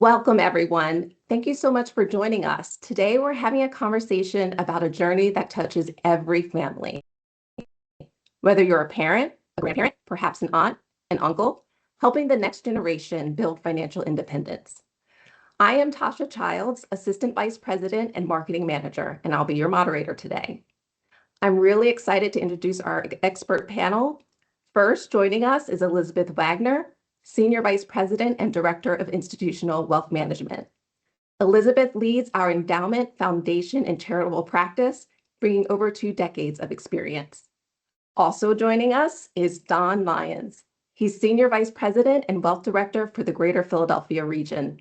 Welcome, everyone. Thank you so much for joining us. Today, we're having a conversation about a journey that touches every family. Whether you're a parent, a grandparent, perhaps an aunt, an uncle, helping the next generation build financial independence. I am Tasha Childs, Assistant Vice President and Marketing Manager, and I'll be your moderator today. I'm really excited to introduce our expert panel. First, joining us is Elizabeth Wagner, Senior Vice President and Director of Institutional Wealth Management. Elizabeth leads our endowment, foundation, and charitable practice, bringing over 2 decades of experience. Also joining us is Don Lyons. He's Senior Vice President and Wealth Director for the Greater Philadelphia region.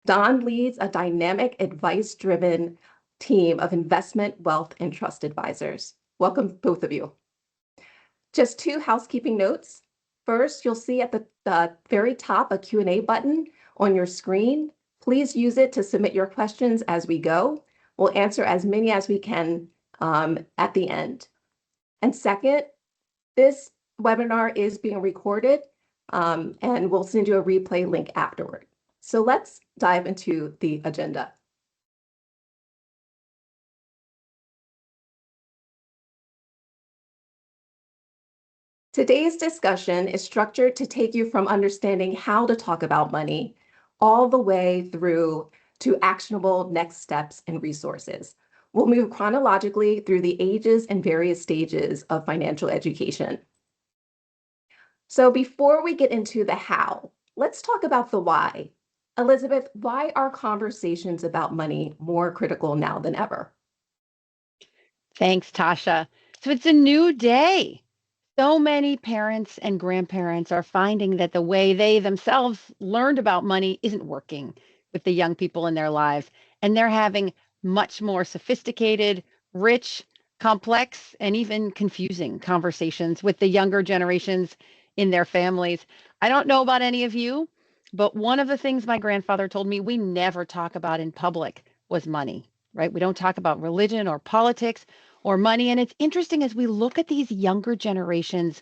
Don leads a dynamic, advice-driven team of investment, wealth, and trust advisors. Welcome, both of you. Just 2 housekeeping notes. First, you'll see at the very top a Q&A button on your screen. Please use it to submit your questions as we go. We'll answer as many as we can at the end. And second, this webinar is being recorded and we'll send you a replay link afterward. So let's dive into the agenda. Today's discussion is structured to take you from understanding how to talk about money all the way through to actionable next steps and resources. We'll move chronologically through the ages and various stages of financial education. So before we get into the how, let's talk about the why. Elizabeth, why are conversations about money more critical now than ever? Thanks, Tasha. So it's a new day. So many parents and grandparents are finding that the way they themselves learned about money isn't working with the young people in their lives. And they're having much more sophisticated, rich, complex, and even confusing conversations with the younger generations in their families. I don't know about any of you, but one of the things my grandfather told me we never talk about in public was money, right? We don't talk about religion or politics or money. And it's interesting as we look at these younger generations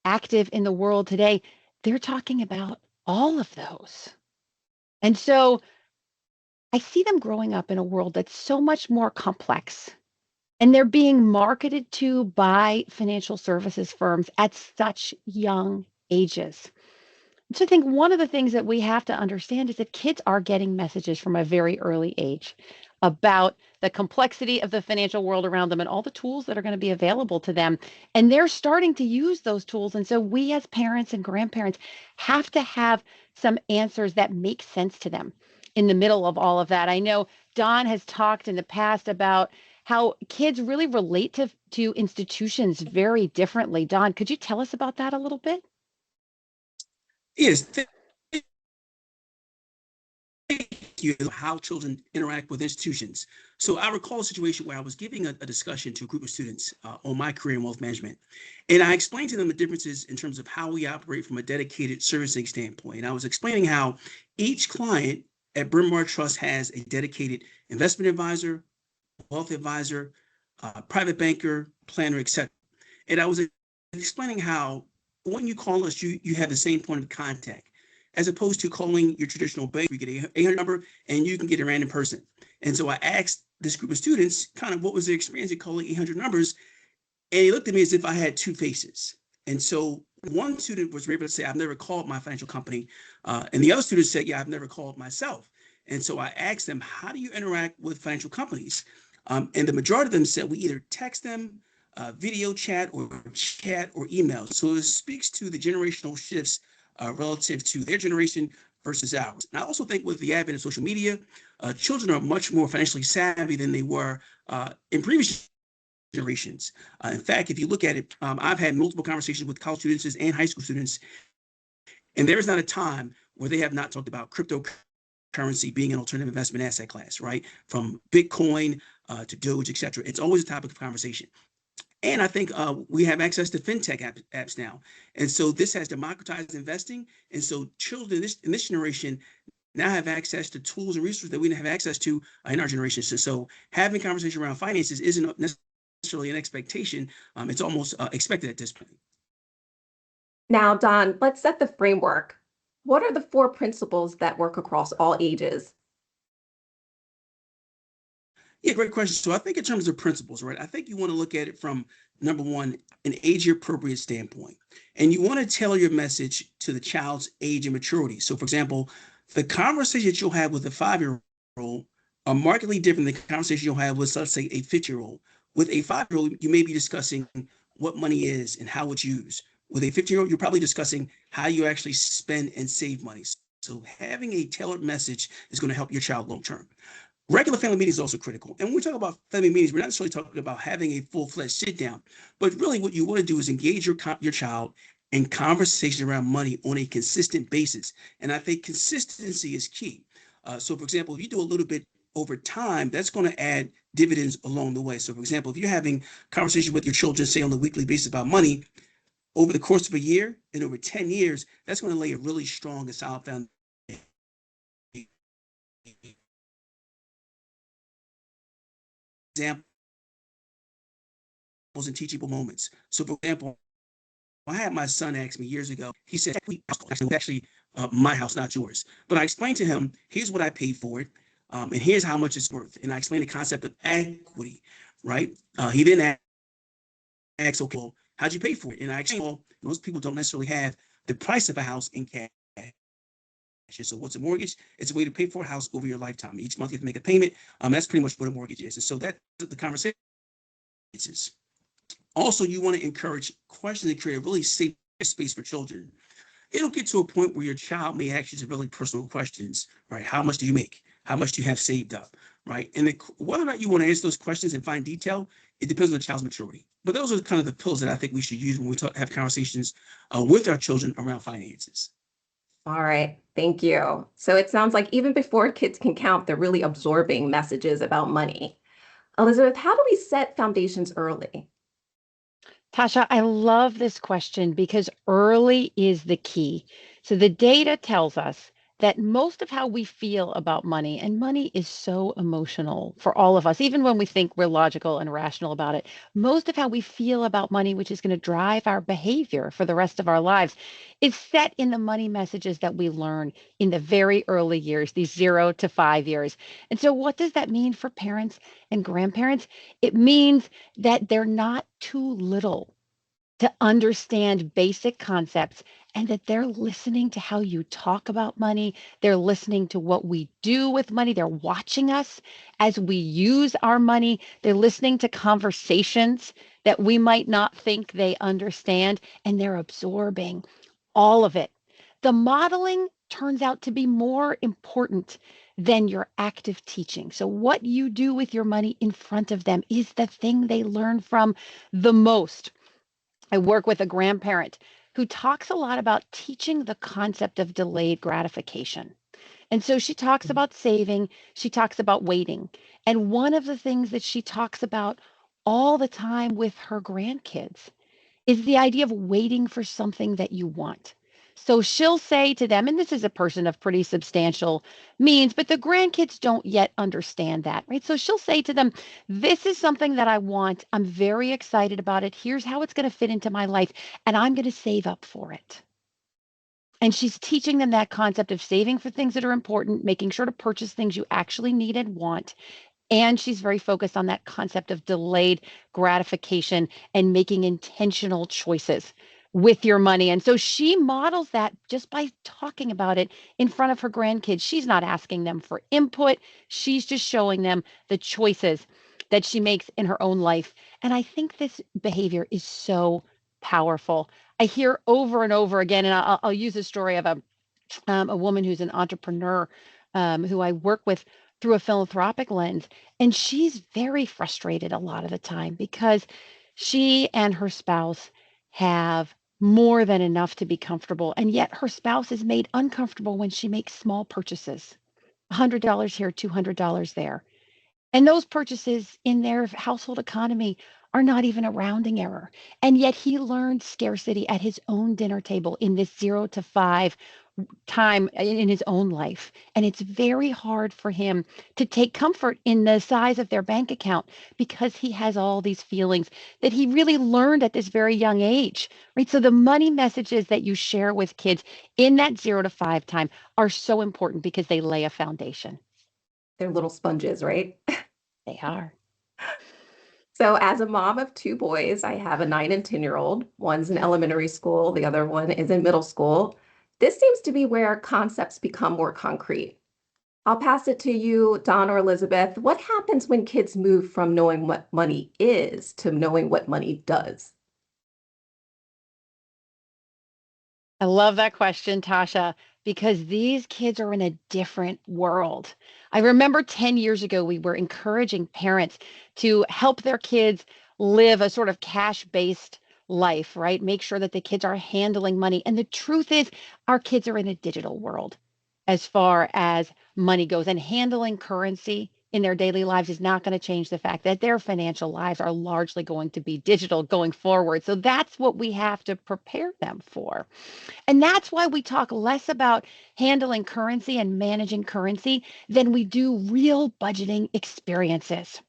active in the world today, they're talking about all of those. And so I see them growing up in a world that's so much more complex. And they're being marketed to by financial services firms at such young ages. So I think one of the things that we have to understand is that kids are getting messages from a very early age about the complexity of the financial world around them and all the tools that are going to be available to them. And they're starting to use those tools. And so we as parents and grandparents have to have some answers that make sense to them in the middle of all of that. I know Don has talked in the past about how kids really relate to institutions very differently. Don, could you tell us about that a little bit? Yes, thank you. How children interact with institutions. So I recall a situation where I was giving a discussion to a group of students on my career in wealth management. And I explained to them the differences in terms of how we operate from a dedicated servicing standpoint. I was explaining how each client at Bryn Mawr Trust has a dedicated investment advisor, wealth advisor, private banker, planner, etc. And I was explaining how when you call us, you have the same point of contact, as opposed to calling your traditional bank. You get an 800 number and you can get a random person. And so I asked this group of students kind of what was their experience in calling 800 numbers. And he looked at me as if I had 2 faces. And so one student was able to say, I've never called my financial company. And the other student said, yeah, I've never called myself. And so I asked them, how do you interact with financial companies? And the majority of them said we either text them, video chat or email. So it speaks to the generational shifts relative to their generation versus ours. And I also think with the advent of social media, children are much more financially savvy than they were in previous generations. In fact, if you look at it, I've had multiple conversations with college students and high school students, and there is not a time where they have not talked about cryptocurrency being an alternative investment asset class, right? From Bitcoin to Doge, et cetera. It's always a topic of conversation. And I think we have access to fintech apps now. And so this has democratized investing. And so children in this generation now have access to tools and resources that we didn't have access to in our generation. So having conversation around finances isn't necessarily an expectation. It's almost expected at this point. Now, Don, let's set the framework. What are the 4 principles that work across all ages? Yeah, great question. So I think in terms of principles, right, I think you want to look at it from number one, an age appropriate standpoint. And you want to tailor your message to the child's age and maturity. So, for example, the conversation that you'll have with a 5-year-old are markedly different than the conversation you'll have with, let's say, a 50-year-old. With a 5-year-old, you may be discussing what money is and how it's used. With a 50-year-old, you're probably discussing how you actually spend and save money. So having a tailored message is going to help your child long term. Regular family meetings is also critical. And when we talk about family meetings, we're not necessarily talking about having a full-fledged sit down, but really what you want to do is engage your child in conversation around money on a consistent basis. And I think consistency is key. So, for example, if you do a little bit over time, that's going to add dividends along the way. So, for example, if you're having conversation with your children, say on a weekly basis about money, over the course of a year and over 10 years, that's going to lay a really strong and solid foundation. Example and teachable moments. So, for example, I had my son ask me years ago, he said, actually, my house, not yours. But I explained to him, here's what I paid for it, and here's how much it's worth. And I explained the concept of equity, right? He then asked, okay, well, how'd you pay for it? And I explained, well, most people don't necessarily have the price of a house in cash. So what's a mortgage? It's a way to pay for a house over your lifetime. Each month you have to make a payment. That's pretty much what a mortgage is. And so that's the conversation is. Also, you want to encourage questions and create a really safe space for children. It'll get to a point where your child may ask you some really personal questions, right? How much do you make? How much do you have saved up, right? And whether or not you want to answer those questions in fine detail, it depends on the child's maturity. But those are kind of the pillars that I think we should use when we have conversations with our children around finances. All right, thank you. So it sounds like even before kids can count, they're really absorbing messages about money. Elizabeth, how do we set foundations early? Tasha, I love this question because early is the key. So the data tells us that most of how we feel about money, and money is so emotional for all of us, even when we think we're logical and rational about it, most of how we feel about money, which is going to drive our behavior for the rest of our lives, is set in the money messages that we learn in the very early years, these 0 to 5 years. And so what does that mean for parents and grandparents? It means that they're not too little to understand basic concepts and that they're listening to how you talk about money. They're listening to what we do with money. They're watching us as we use our money. They're listening to conversations that we might not think they understand, and they're absorbing all of it. The modeling turns out to be more important than your active teaching. So, what you do with your money in front of them is the thing they learn from the most. I work with a grandparent who talks a lot about teaching the concept of delayed gratification. And so she talks about saving, she talks about waiting. And one of the things that she talks about all the time with her grandkids is the idea of waiting for something that you want. So she'll say to them, and this is a person of pretty substantial means, but the grandkids don't yet understand that, right? So she'll say to them, this is something that I want. I'm very excited about it. Here's how it's going to fit into my life, and I'm going to save up for it. And she's teaching them that concept of saving for things that are important, making sure to purchase things you actually need and want, and she's very focused on that concept of delayed gratification and making intentional choices with your money. And so she models that just by talking about it in front of her grandkids. She's not asking them for input, she's just showing them the choices that she makes in her own life. And I think this behavior is so powerful. I hear over and over again, and I'll use a story of a woman who's an entrepreneur who I work with through a philanthropic lens. And she's very frustrated a lot of the time because she and her spouse have more than enough to be comfortable. And yet her spouse is made uncomfortable when she makes small purchases, $100 here, $200 there. And those purchases in their household economy are not even a rounding error. And yet he learned scarcity at his own dinner table in this 0 to 5 time in his own life. And it's very hard for him to take comfort in the size of their bank account because he has all these feelings that he really learned at this very young age, right? So the money messages that you share with kids in that 0 to 5 time are so important because they lay a foundation. They're little sponges, right? They are. So, as a mom of two boys, I have a 9 and 10-year-old. One's in elementary school, the other one is in middle school. This seems to be where concepts become more concrete. I'll pass it to you, Don or Elizabeth. What happens when kids move from knowing what money is to knowing what money does? I love that question, Tasha, because these kids are in a different world. I remember 10 years ago, we were encouraging parents to help their kids live a sort of cash based life, right? Make sure that the kids are handling money. And the truth is, our kids are in a digital world as far as money goes, and handling currency in their daily lives is not going to change the fact that their financial lives are largely going to be digital going forward. So that's what we have to prepare them for. And that's why we talk less about handling currency and managing currency than we do real budgeting experiences.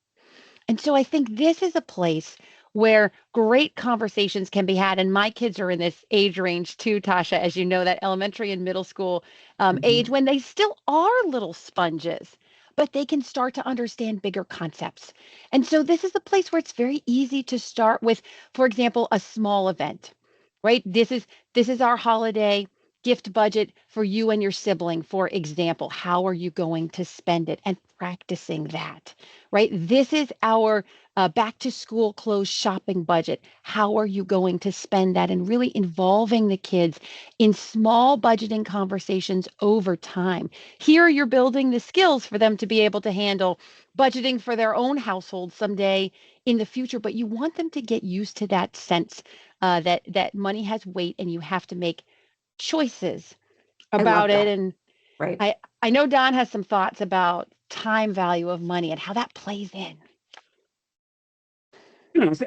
And so I think this is a place where great conversations can be had. And my kids are in this age range too, Tasha, as you know, that elementary and middle school age Mhm. when they still are little sponges, but they can start to understand bigger concepts. And so this is a place where it's very easy to start with, for example, a small event, right? This is our holiday gift budget for you and your sibling, for example. How are you going to spend it? And practicing that, right? This is our back to school clothes shopping budget. How are you going to spend that? And really involving the kids in small budgeting conversations over time. Here, you're building the skills for them to be able to handle budgeting for their own household someday in the future, but you want them to get used to that sense that money has weight and you have to make choices I love about it. that, And right? I know Don has some thoughts about time value of money and how that plays in.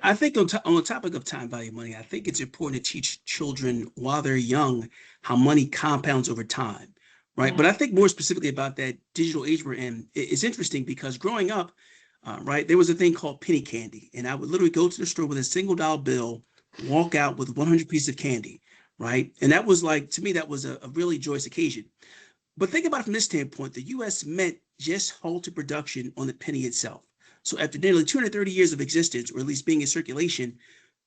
I think on the topic of time value of money, I think it's important to teach children while they're young how money compounds over time, right? But Yeah. I think more specifically about that digital age we're in, it's interesting because growing up, right, there was a thing called penny candy, and I would literally go to the store with a single-dollar bill, walk out with 100 pieces of candy, right? And that was like, to me, that was a really joyous occasion. But think about it from this standpoint, the US Mint just halted production on the penny itself. So after nearly 230 years of existence, or at least being in circulation,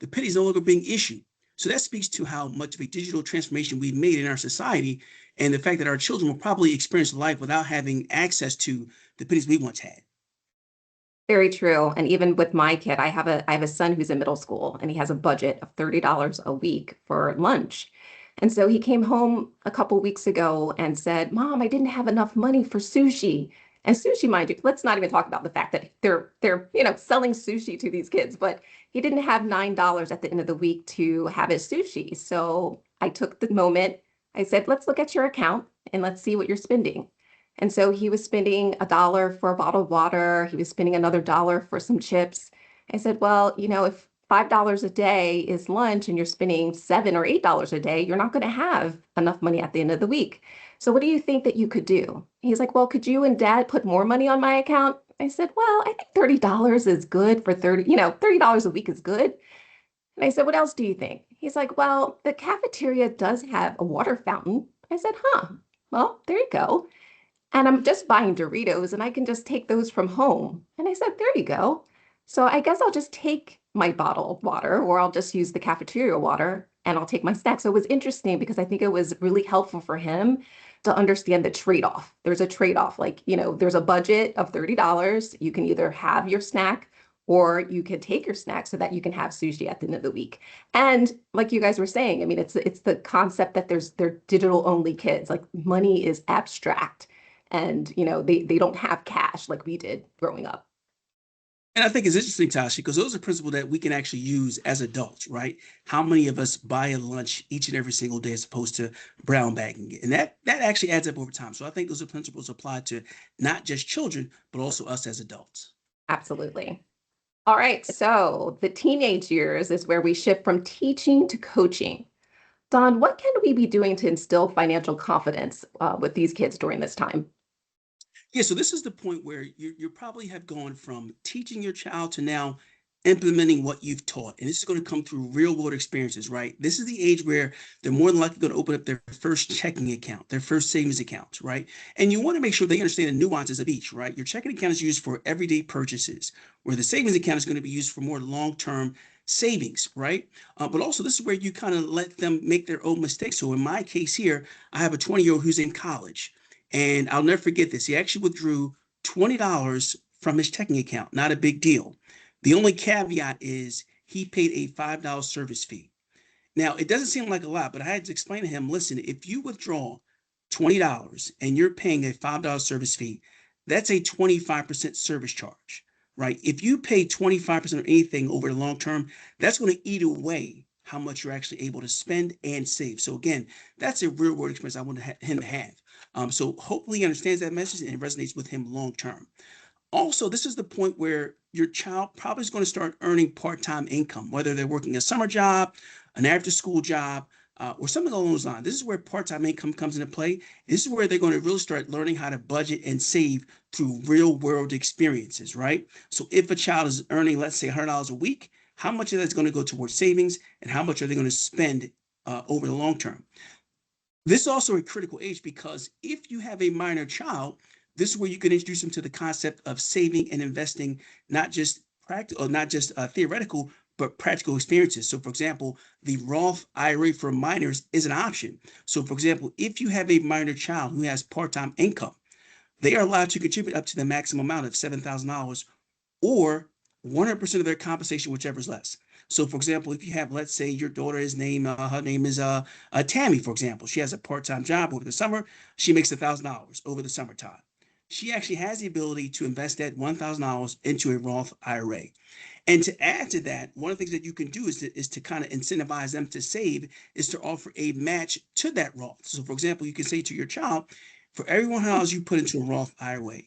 the penny is no longer being issued. So that speaks to how much of a digital transformation we've made in our society and the fact that our children will probably experience life without having access to the pennies we once had. Very true. And even with my kid, I have a son who's in middle school and he has a budget of $30 a week for lunch. And so he came home a couple weeks ago and said, "Mom, I didn't have enough money for sushi." And sushi, mind you, let's not even talk about the fact that they're selling sushi to these kids, but he didn't have $9 at the end of the week to have his sushi. So I took the moment. I said, "Let's look at your account and let's see what you're spending." And so he was spending $1 for a bottle of water. He was spending another dollar for some chips. I said, well, if $5 a day is lunch and you're spending $7 or $8 a day, you're not going to have enough money at the end of the week. So what do you think that you could do? He's like, well, could you and dad put more money on my account? I said, well, I think $30 is good for $30 a week is good. And I said, what else do you think? He's like, well, the cafeteria does have a water fountain. I said, huh, well, there you go. And I'm just buying Doritos and I can just take those from home. And I said, there you go. So I guess I'll just take my bottle of water or I'll just use the cafeteria water and I'll take my snack. So it was interesting because I think it was really helpful for him to understand the trade-off. There's a trade-off. Like, there's a budget of $30. You can either have your snack or you can take your snack so that you can have sushi at the end of the week. And like you guys were saying, I mean, it's the concept that they're digital only kids. Like money is abstract and they don't have cash like we did growing up. And I think it's interesting, Tashi, because those are principles that we can actually use as adults, right? How many of us buy a lunch each and every single day as opposed to brown bagging it? And that actually adds up over time. So I think those are principles applied to not just children, but also us as adults. Absolutely. All right, so the teenage years is where we shift from teaching to coaching. Don, what can we be doing to instill financial confidence with these kids during this time? Yeah, so this is the point where you probably have gone from teaching your child to now implementing what you've taught. And this is going to come through real world experiences, right? This is the age where they're more than likely going to open up their first checking account, their first savings account, right? And you want to make sure they understand the nuances of each, right? Your checking account is used for everyday purchases, where the savings account is going to be used for more long-term savings, right? But also, this is where you kind of let them make their own mistakes. So in my case here, I have a 20-year-old who's in college. And I'll never forget this. He actually withdrew $20 from his checking account. Not a big deal. The only caveat is he paid a $5 service fee. Now, it doesn't seem like a lot, but I had to explain to him, listen, if you withdraw $20 and you're paying a $5 service fee, that's a 25% service charge, right? If you pay 25% of anything over the long term, that's going to eat away how much you're actually able to spend and save. So again, that's a real world experience I want him to have. So hopefully he understands that message and it resonates with him long term. Also, this is the point where your child probably is going to start earning part-time income, whether they're working a summer job, an after-school job, or something along those lines. This is where part-time income comes into play. This is where they're going to really start learning how to budget and save through real-world experiences, right? So if a child is earning, let's say, $100 a week, how much of that's going to go towards savings, and how much are they going to spend over the long term? This is also a critical age because if you have a minor child, this is where you can introduce them to the concept of saving and investing, not just practical, not just theoretical, but practical experiences. So, for example, the Roth IRA for minors is an option. So, for example, if you have a minor child who has part-time income, they are allowed to contribute up to the maximum amount of $7,000 or 100% of their compensation, whichever is less. So, for example, if you have, let's say, your daughter is named, her name is Tammy, for example. She has a part-time job over the summer. She makes $1,000 over the summertime. She actually has the ability to invest that $1,000 into a Roth IRA. And to add to that, one of the things that you can do is to kind of incentivize them to save, is to offer a match to that Roth. So, for example, you can say to your child, for every $100 you put into a Roth IRA,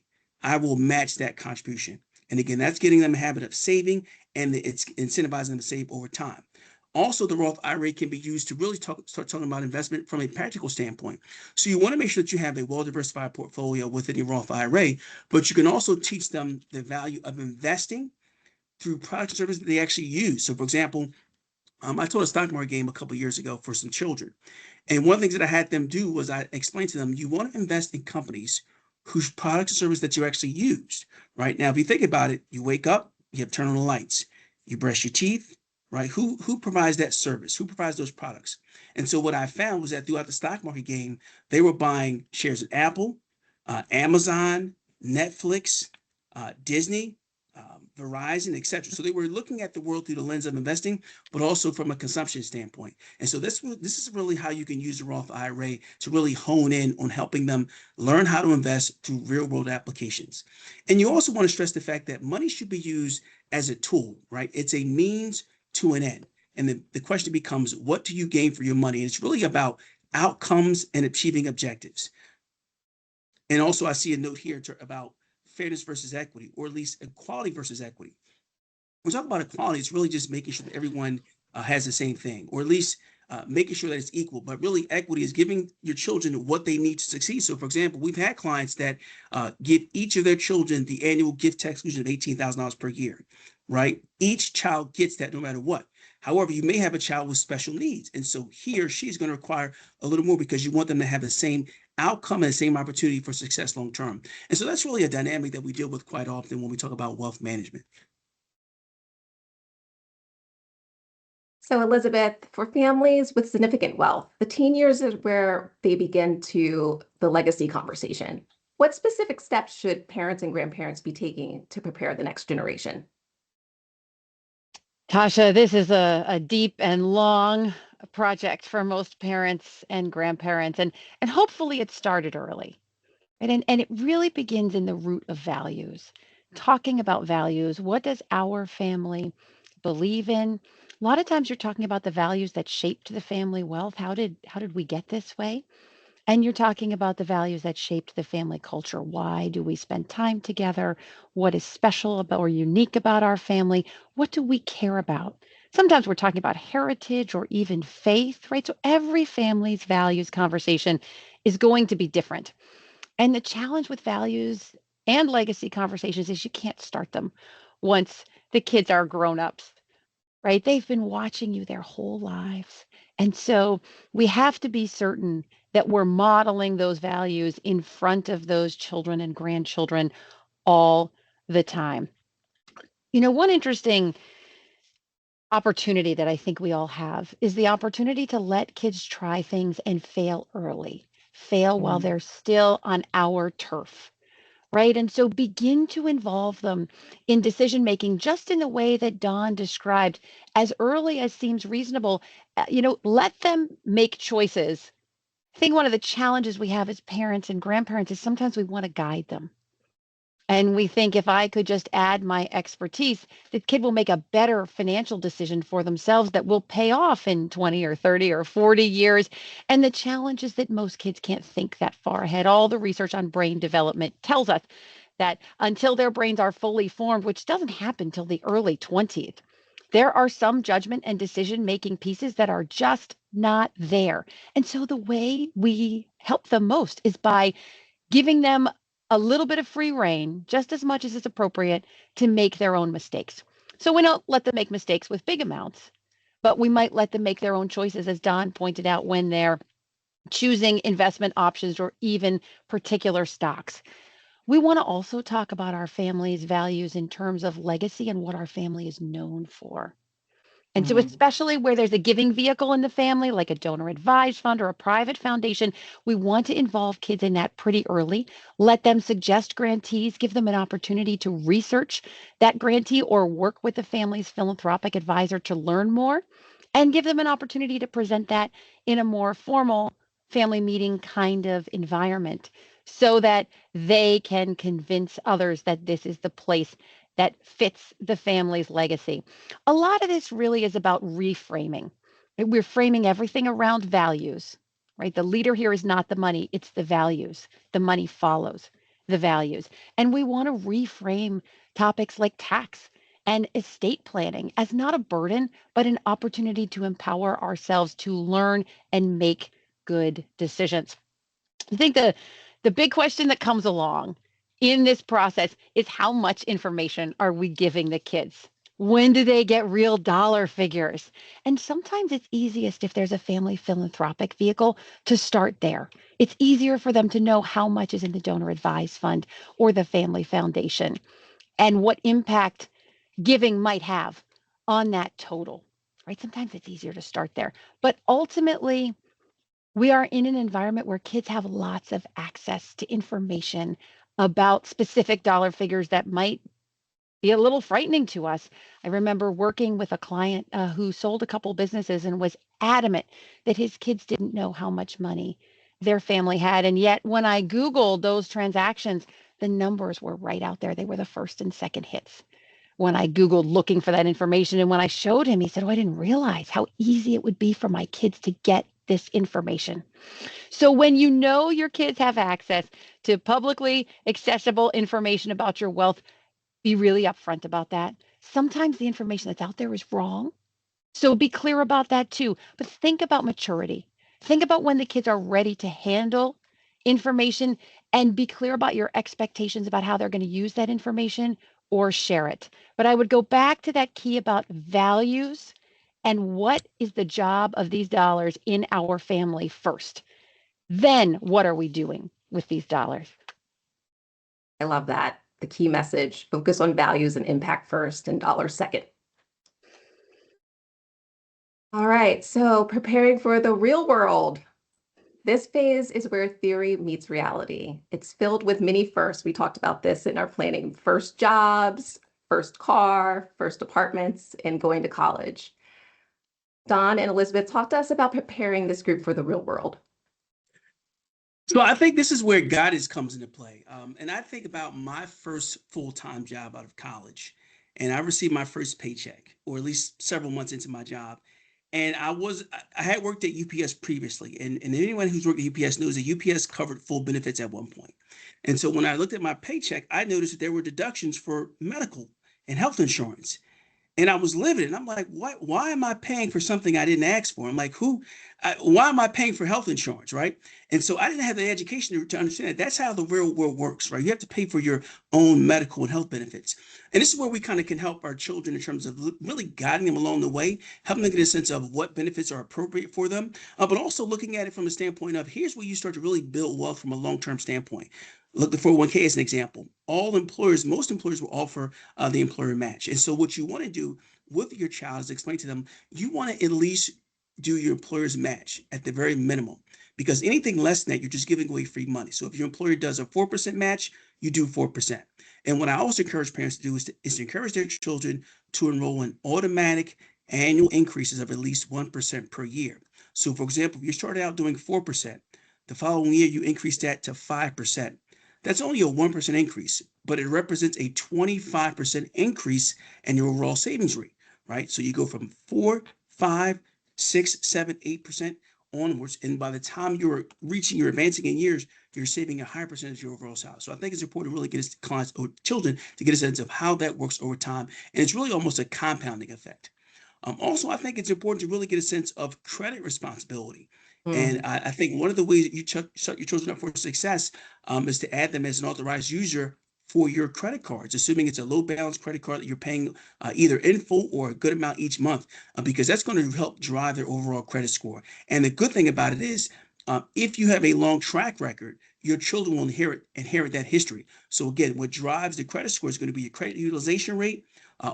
I will match that contribution. And again, that's getting them a habit of saving, and it's incentivizing them to save over time. Also, the Roth IRA can be used to really start talking about investment from a practical standpoint. So you want to make sure that you have a well-diversified portfolio within your Roth IRA, but you can also teach them the value of investing through products and services that they actually use. So, for example, I taught a stock market game a couple of years ago for some children. And one of the things that I had them do was I explained to them, you want to invest in companies whose products and services that you actually use, right? Now, if you think about it, you wake up, you have to turn on the lights, you brush your teeth, right? Who provides that service? Who provides those products? And so what I found was that throughout the stock market game, they were buying shares of Apple, Amazon, Netflix, Disney, Verizon, et cetera. So they were looking at the world through the lens of investing, but also from a consumption standpoint. And so this is really how you can use the Roth IRA to really hone in on helping them learn how to invest through real world applications. And you also want to stress the fact that money should be used as a tool, right? It's a means to an end. And the question becomes, what do you gain for your money? And it's really about outcomes and achieving objectives. And also, I see a note here about fairness versus equity, or at least equality versus equity. When we talk about equality, it's really just making sure that everyone has the same thing, or at least making sure that it's equal. But really, equity is giving your children what they need to succeed. So, for example, we've had clients that give each of their children the annual gift tax exclusion of $18,000 per year, right? Each child gets that no matter what. However, you may have a child with special needs. And so he or she is going to require a little more because you want them to have the same outcome and the same opportunity for success long term. And so that's really a dynamic that we deal with quite often when we talk about wealth management. So, Elizabeth, for families with significant wealth, the teen years is where they begin the legacy conversation. What specific steps should parents and grandparents be taking to prepare the next generation? Tasha, this is a deep and long project for most parents and grandparents, and hopefully it started early. Right? And it really begins in the root of values. Talking about values, what does our family believe in? A lot of times you're talking about the values that shaped the family wealth. How did we get this way? And you're talking about the values that shaped the family culture. Why do we spend time together? What is special about or unique about our family? What do we care about? Sometimes we're talking about heritage or even faith, right? So every family's values conversation is going to be different. And the challenge with values and legacy conversations is you can't start them once the kids are grown ups, right? They've been watching you their whole lives. And so we have to be certain that we're modeling those values in front of those children and grandchildren all the time. One interesting opportunity that I think we all have is the opportunity to let kids try things and fail early, fail while Mm. they're still on our turf. Right. And so begin to involve them in decision making just in the way that Don described as early as seems reasonable. Let them make choices. I think one of the challenges we have as parents and grandparents is sometimes we want to guide them. And we think if I could just add my expertise, the kid will make a better financial decision for themselves that will pay off in 20 or 30 or 40 years. And the challenge is that most kids can't think that far ahead. All the research on brain development tells us that until their brains are fully formed, which doesn't happen till the early 20s, there are some judgment and decision making pieces that are just not there. And so the way we help them most is by giving them a little bit of free rein, just as much as is appropriate, to make their own mistakes. So we don't let them make mistakes with big amounts, but we might let them make their own choices, as Don pointed out, when they're choosing investment options or even particular stocks. We want to also talk about our family's values in terms of legacy and what our family is known for. And so, Mm. especially where there's a giving vehicle in the family, like a donor advised fund or a private foundation, we want to involve kids in that pretty early. Let them suggest grantees, give them an opportunity to research that grantee or work with the family's philanthropic advisor to learn more, and give them an opportunity to present that in a more formal family meeting kind of environment so that they can convince others that this is the place that fits the family's legacy. A lot of this really is about reframing. We're framing everything around values, right? The leader here is not the money, it's the values. The money follows the values. And we want to reframe topics like tax and estate planning as not a burden, but an opportunity to empower ourselves to learn and make good decisions. I think the big question that comes along in this process is how much information are we giving the kids? When do they get real dollar figures? And sometimes it's easiest if there's a family philanthropic vehicle to start there. It's easier for them to know how much is in the donor advised fund or the family foundation and what impact giving might have on that total. Right? Sometimes it's easier to start there. But ultimately, we are in an environment where kids have lots of access to information about specific dollar figures that might be a little frightening to us. I remember working with a client who sold a couple businesses and was adamant that his kids didn't know how much money their family had. And yet, when I Googled those transactions, the numbers were right out there. They were the first and second hits when I Googled looking for that information. And when I showed him, he said, "Oh, I didn't realize how easy it would be for my kids to get this information." So when you know your kids have access to publicly accessible information about your wealth, be really upfront about that. Sometimes the information that's out there is wrong. So be clear about that too. But think about maturity. Think about when the kids are ready to handle information and be clear about your expectations about how they're going to use that information or share it. But I would go back to that key about values and what is the job of these dollars in our family first. Then what are we doing with these dollars? I love that. The key message, focus on values and impact first and dollars second. All right, so preparing for the real world. This phase is where theory meets reality. It's filled with many firsts. We talked about this in our planning. First jobs, first car, first apartments, and going to college. Don and Elizabeth, talk to us about preparing this group for the real world. So I think this is where guidance comes into play. And I think about my first full-time job out of college, and I received my first paycheck, or at least several months into my job. And I had worked at UPS previously, and anyone who's worked at UPS knows that UPS covered full benefits at one point. And so when I looked at my paycheck, I noticed that there were deductions for medical and health insurance. And I was livid. And I'm like, what? Why am I paying for something I didn't ask for? I'm like, why am I paying for health insurance, right? And so I didn't have the education to understand that. That's how the real world works, right? You have to pay for your own medical and health benefits. And this is where we kind of can help our children in terms of really guiding them along the way, helping them get a sense of what benefits are appropriate for them, but also looking at it from the standpoint of here's where you start to really build wealth from a long-term standpoint. Look, the 401k as an example. Most employers will offer the employer match. And so what you want to do with your child is explain to them, you want to at least do your employer's match at the very minimum, because anything less than that, you're just giving away free money. So if your employer does a 4% match, you do 4%. And what I also encourage parents to do is to encourage their children to enroll in automatic annual increases of at least 1% per year. So for example, if you started out doing 4%, the following year you increase that to 5%. That's only a 1% increase, but it represents a 25% increase in your overall savings rate, right? So you go from 4, 5, 6, 7, 8% onwards. And by the time you're advancing in years, you're saving a higher percentage of your overall salary. So I think it's important to really get clients or children to get a sense of how that works over time. And it's really almost a compounding effect. Also, I think it's important to really get a sense of credit responsibility. And I think one of the ways that you set your children up for success is to add them as an authorized user for your credit cards, assuming it's a low balance credit card that you're paying either in full or a good amount each month, because that's going to help drive their overall credit score. And the good thing about it is, if you have a long track record, your children will inherit that history. So again, what drives the credit score is going to be your credit utilization rate,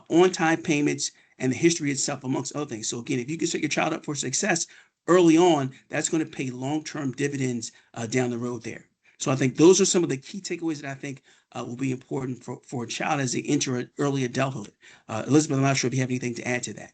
on-time payments, and the history itself, amongst other things. So again, if you can set your child up for success early on, that's going to pay long-term dividends down the road there. So I think those are some of the key takeaways that I think will be important for a child as they enter early adulthood. Elizabeth, I'm not sure if you have anything to add to that.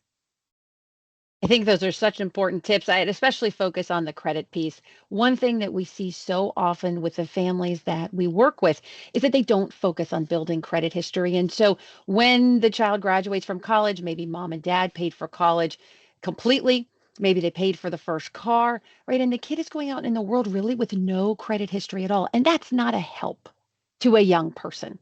I think those are such important tips. I'd especially focus on the credit piece. One thing that we see so often with the families that we work with is that they don't focus on building credit history. And so when the child graduates from college, maybe mom and dad paid for college completely. Maybe they paid for the first car, right? And the kid is going out in the world really with no credit history at all. And that's not a help to a young person.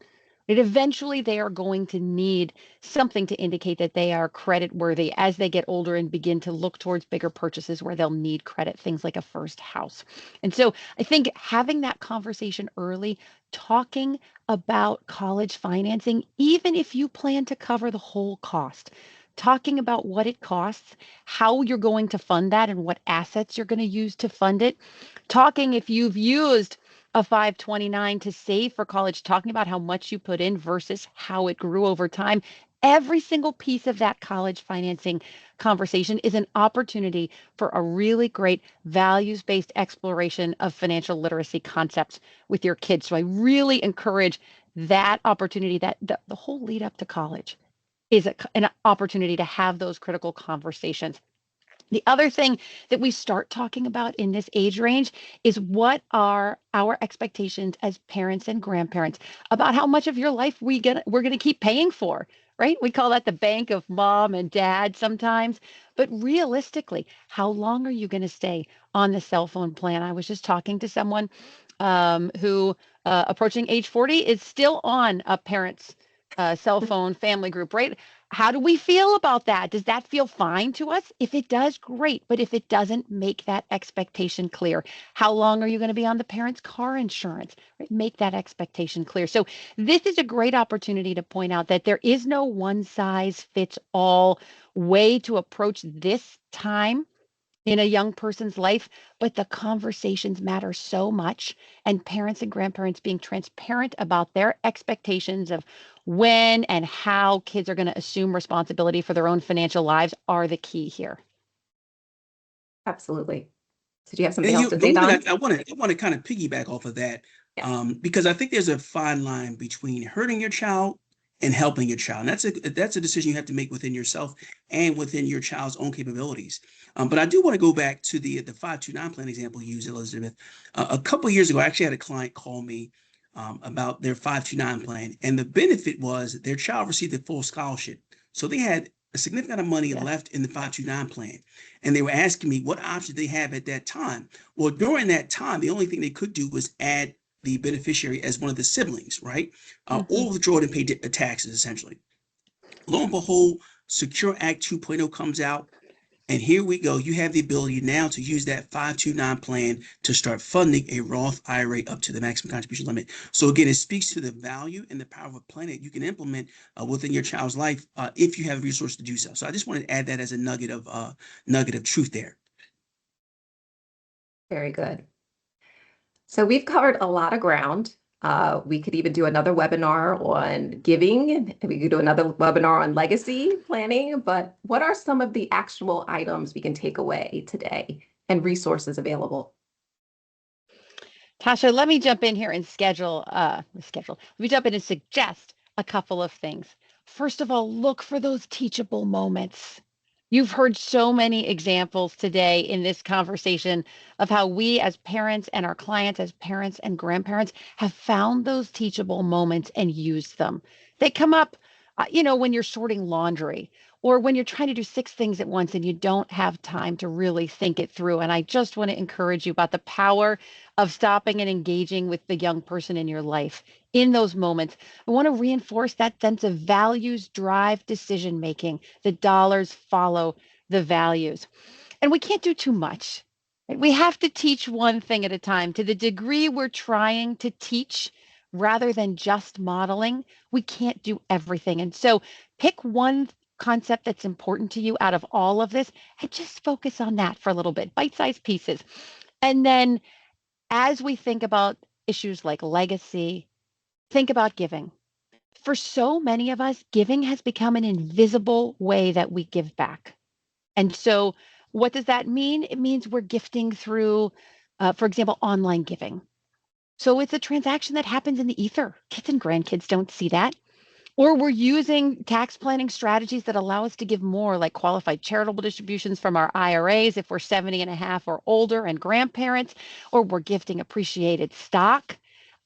Right? Eventually, they are going to need something to indicate that they are credit worthy as they get older and begin to look towards bigger purchases where they'll need credit, things like a first house. And so I think having that conversation early, talking about college financing, even if you plan to cover the whole cost, talking about what it costs, how you're going to fund that, and what assets you're going to use to fund it, talking if you've used a 529 to save for college, talking about how much you put in versus how it grew over time. Every single piece of that college financing conversation is an opportunity for a really great values-based exploration of financial literacy concepts with your kids. So I really encourage that opportunity, that the whole lead up to college is an opportunity to have those critical conversations. The other thing that we start talking about in this age range is what are our expectations as parents and grandparents about how much of your life we're going to keep paying for, right? We call that the bank of mom and dad sometimes. But realistically, how long are you going to stay on the cell phone plan? I was just talking to someone who approaching age 40 is still on a parent's cell phone family group, right? How do we feel about that? Does that feel fine to us? If it does, great. But if it doesn't, make that expectation clear. How long are you going to be on the parent's car insurance? Right? Make that expectation clear. So this is a great opportunity to point out that there is no one size fits all way to approach this time in a young person's life, but the conversations matter so much. And parents and grandparents being transparent about their expectations of when and how kids are going to assume responsibility for their own financial lives are the key here. Absolutely. So do you have something And else to say, Don? I want to kind of piggyback off of that, Yeah. because I think there's a fine line between hurting your child and helping your child. And that's a decision you have to make within yourself and within your child's own capabilities. But I do want to go back to the 529 plan example you used, Elizabeth. A couple of years ago, I actually had a client call me about their 529 plan, and the benefit was their child received a full scholarship. So they had a significant amount of money left in the 529 plan. And they were asking me what options they have at that time. Well, during that time, the only thing they could do was add the beneficiary as one of the siblings, right? Or withdraw it and pay taxes, essentially. Lo and behold, Secure Act 2.0 comes out. And here we go. You have the ability now to use that 529 plan to start funding a Roth IRA up to the maximum contribution limit. So again, it speaks to the value and the power of a plan that you can implement within your child's life if you have resources to do so. So I just wanted to add that as a nugget of truth there. Very good. So we've covered a lot of ground. We could even do another webinar on giving. We could do another webinar on legacy planning. But what are some of the actual items we can take away today and resources available? Tasha, let me jump in here and Let me jump in and suggest a couple of things. First of all, look for those teachable moments. You've heard so many examples today in this conversation of how we as parents and our clients as parents and grandparents have found those teachable moments and used them. They come up, when you're sorting laundry or when you're trying to do 6 things at once and you don't have time to really think it through. And I just want to encourage you about the power of stopping and engaging with the young person in your life in those moments. I want to reinforce that sense of values drive decision making. The dollars follow the values. And we can't do too much. Right? We have to teach one thing at a time. To the degree we're trying to teach rather than just modeling, we can't do everything. And so pick one concept that's important to you out of all of this and just focus on that for a little bit, bite-sized pieces. And then as we think about issues like legacy, think about giving. For so many of us, giving has become an invisible way that we give back. And so, what does that mean? It means we're gifting through, for example, online giving. So, it's a transaction that happens in the ether. Kids and grandkids don't see that. Or we're using tax planning strategies that allow us to give more, like qualified charitable distributions from our IRAs if we're 70 and a half or older and grandparents, or we're gifting appreciated stock.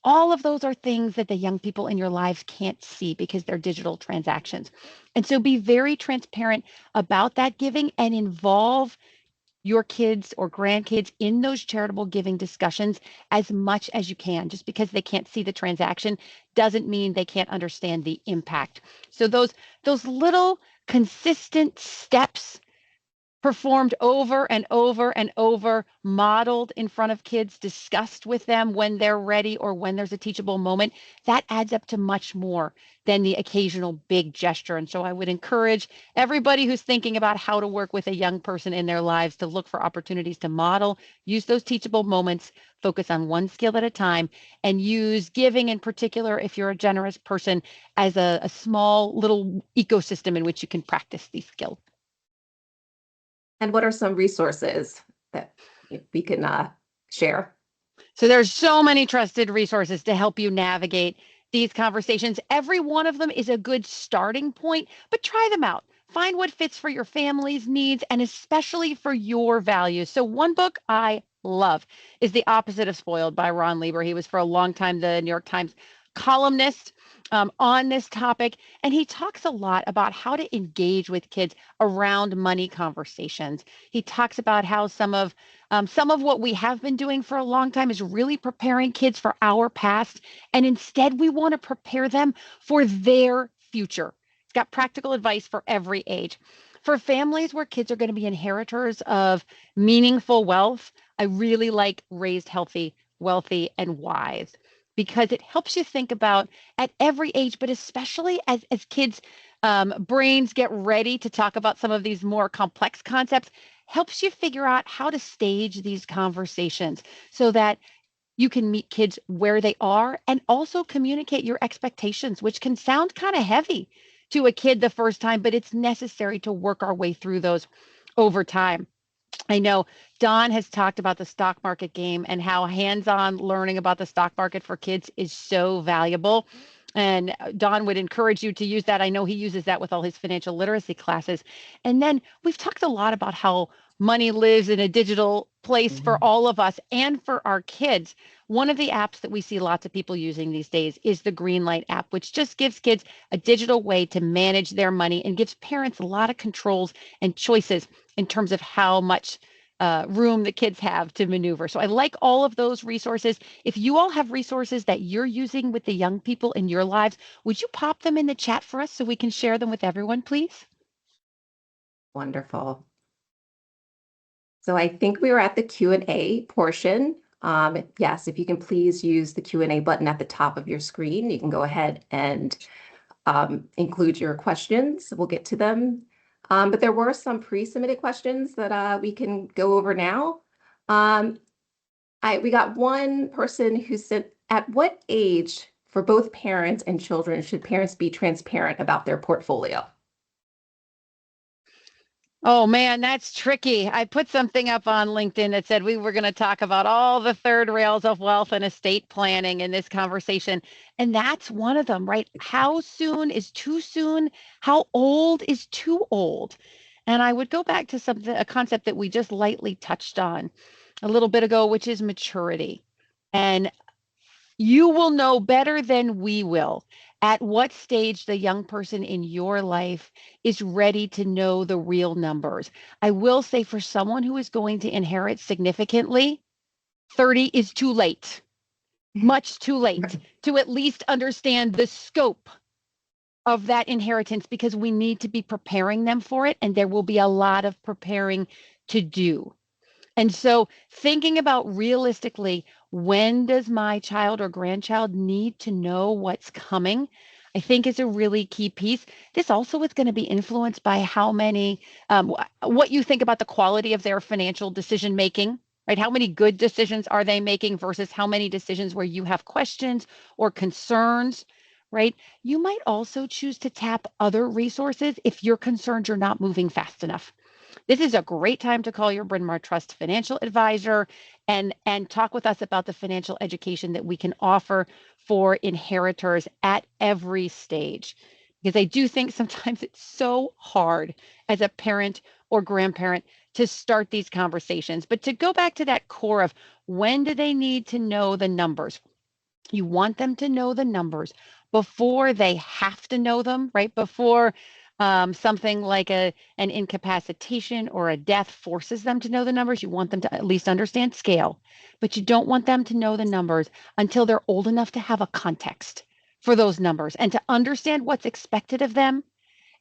All of those are things that the young people in your lives can't see because they're digital transactions. And so be very transparent about that giving and involve your kids or grandkids in those charitable giving discussions as much as you can. Just because they can't see the transaction doesn't mean they can't understand the impact. So those little consistent steps performed over and over and over, modeled in front of kids, discussed with them when they're ready or when there's a teachable moment, that adds up to much more than the occasional big gesture. And so I would encourage everybody who's thinking about how to work with a young person in their lives to look for opportunities to model, use those teachable moments, focus on one skill at a time, and use giving in particular, if you're a generous person, as a small little ecosystem in which you can practice these skills. And what are some resources that we can share? So there's so many trusted resources to help you navigate these conversations. Every one of them is a good starting point, but try them out. Find what fits for your family's needs and especially for your values. So one book I love is The Opposite of Spoiled by Ron Lieber. He was for a long time the New York Times columnist on this topic. And he talks a lot about how to engage with kids around money conversations. He talks about how some of what we have been doing for a long time is really preparing kids for our past. And instead, we want to prepare them for their future. It's got practical advice for every age. For families where kids are going to be inheritors of meaningful wealth, I really like Raised Healthy, Wealthy, and Wise because it helps you think about at every age, but especially as kids' brains get ready to talk about some of these more complex concepts, helps you figure out how to stage these conversations so that you can meet kids where they are and also communicate your expectations, which can sound kind of heavy to a kid the first time, but it's necessary to work our way through those over time. I know Don has talked about the stock market game and how hands-on learning about the stock market for kids is so valuable. And Don would encourage you to use that. I know he uses that with all his financial literacy classes. And then we've talked a lot about how money lives in a digital place for all of us and for our kids. One of the apps that we see lots of people using these days is the Greenlight app, which just gives kids a digital way to manage their money and gives parents a lot of controls and choices in terms of how much room the kids have to maneuver. So I like all of those resources. If you all have resources that you're using with the young people in your lives, would you pop them in the chat for us so we can share them with everyone, please? Wonderful. So I think we were at the Q&A portion. Yes, if you can please use the Q&A button at the top of your screen, you can go ahead and include your questions. We'll get to them. But there were some pre-submitted questions that we can go over now. We got one person who said, at what age for both parents and children should parents be transparent about their portfolio? Oh man, that's tricky. I put something up on LinkedIn that said we were going to talk about all the third rails of wealth and estate planning in this conversation. And that's one of them, right? How soon is too soon? How old is too old? And I would go back to a concept that we just lightly touched on a little bit ago, which is maturity. And you will know better than we will at what stage the young person in your life is ready to know the real numbers. I will say for someone who is going to inherit significantly, 30 is too late, much too late to at least understand the scope of that inheritance because we need to be preparing them for it. And there will be a lot of preparing to do. And so thinking about realistically, when does my child or grandchild need to know what's coming? I think is a really key piece. This also is going to be influenced by how many, what you think about the quality of their financial decision making, right? How many good decisions are they making versus how many decisions where you have questions or concerns, right? You might also choose to tap other resources if you're concerned you're not moving fast enough. This is a great time to call your Bryn Mawr Trust financial advisor and talk with us about the financial education that we can offer for inheritors at every stage. Because I do think sometimes it's so hard as a parent or grandparent to start these conversations. But to go back to that core of when do they need to know the numbers? You want them to know the numbers before they have to know them, right? Before something like an incapacitation or a death forces them to know the numbers. You want them to at least understand scale, but you don't want them to know the numbers until they're old enough to have a context for those numbers and to understand what's expected of them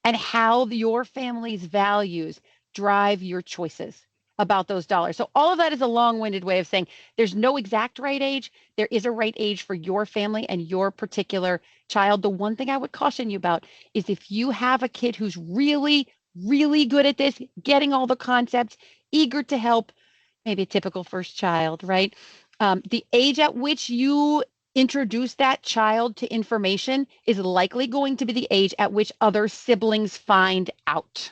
and how your family's values drive your choices about those dollars. So all of that is a long-winded way of saying there's no exact right age. There is a right age for your family and your particular child. The one thing I would caution you about is if you have a kid who's really, really good at this, getting all the concepts, eager to help, maybe a typical first child, right? The age at which you introduce that child to information is likely going to be the age at which other siblings find out.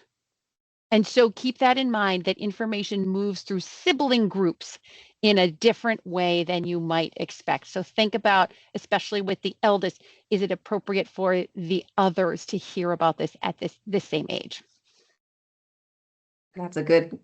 And so keep that in mind that information moves through sibling groups in a different way than you might expect. So think about, especially with the eldest, is it appropriate for the others to hear about this at this same age? That's a good